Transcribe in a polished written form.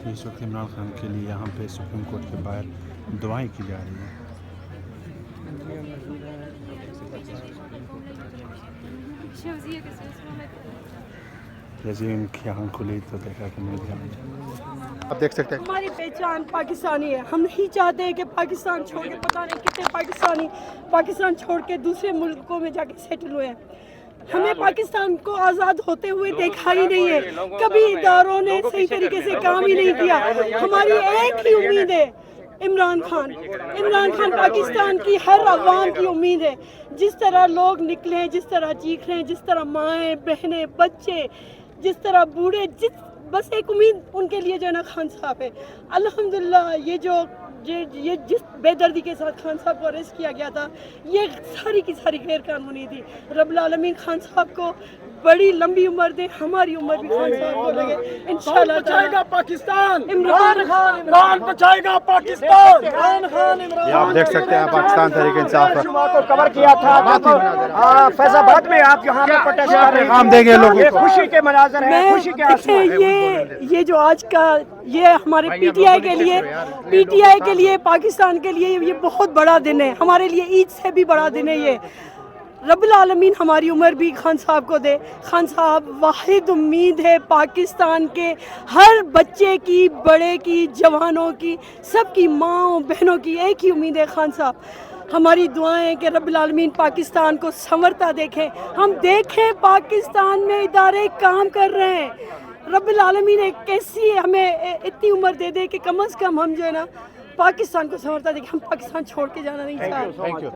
اس وقت عمران خان کے لیے یہاں پہ سپریم کورٹ کے باہر دعائیں کی جا رہی ہیں. جیسے ان کی آنکھ کھلی تو دیکھا کہ نہیں دھیان. آپ دیکھ سکتے ہیں ہماری پہچان پاکستانی ہے. ہم نہیں چاہتے ہیں کہ پاکستان چھوڑ کے پتہ نہیں کتنے پاکستانی پاکستان چھوڑ کے دوسرے ملکوں میں جا کے سیٹل ہوئے ہیں. ہمیں پاکستان کو آزاد ہوتے ہوئے دیکھا ہی نہیں ہے. کبھی اداروں نے صحیح طریقے سے کام ہی نہیں کیا. ہماری ایک ہی امید ہے عمران خان. عمران خان پاکستان کی ہر عوام کی امید ہے. جس طرح لوگ نکلے، جس طرح چیخ رہے ہیں، جس طرح مائیں بہنیں بچے، جس طرح بوڑھے، بس ایک امید ان کے لیے جو ہے نا خان صاحب ہے. الحمدللہ یہ جس بے دردی کے ساتھ خان صاحب کو اریسٹ کیا گیا تھا، یہ ساری کی ساری غیر قانونی تھی. رب العالمین خان صاحب کو بڑی لمبی عمر دے. ہماری عمر بھی خان صاحب کو لگے انشاءاللہ. بچائے گا پاکستان، عمران عمران بچائے گا پاکستان. یہ آپ دیکھ سکتے ہیں پاکستان تحریک انصاف پر جمعہ کو کور کیا تھا فیض آباد میں. آپ یہاں پہ پروٹیسٹ کر رہے پیغام دیں گے لوگوں کو. یہ خوشی کے مناظر ہیں، خوشی کے آنسو ہیں. یہ جو آج کا یہ ہمارے پی ٹی آئی کے لیے پاکستان کے لیے یہ بہت بڑا دن ہے. ہمارے لیے عید سے بھی بڑا دن ہے یہ. رب العالمین ہماری عمر بھی خان صاحب کو دے. خان صاحب واحد امید ہے پاکستان کے ہر بچے کی، بڑے کی، جوانوں کی، سب کی، ماں بہنوں کی ایک ہی امید ہے خان صاحب. ہماری دعائیں کہ رب العالمین پاکستان کو سنورتا دیکھیں. ہم دیکھیں پاکستان میں ادارے کام کر رہے ہیں. رب العالمین ایک کیسی ہمیں اتنی عمر دے دے کہ کم از کم ہم جو ہے نا پاکستان کو سنورتا دیکھیں. ہم پاکستان چھوڑ کے جانا نہیں چاہتے.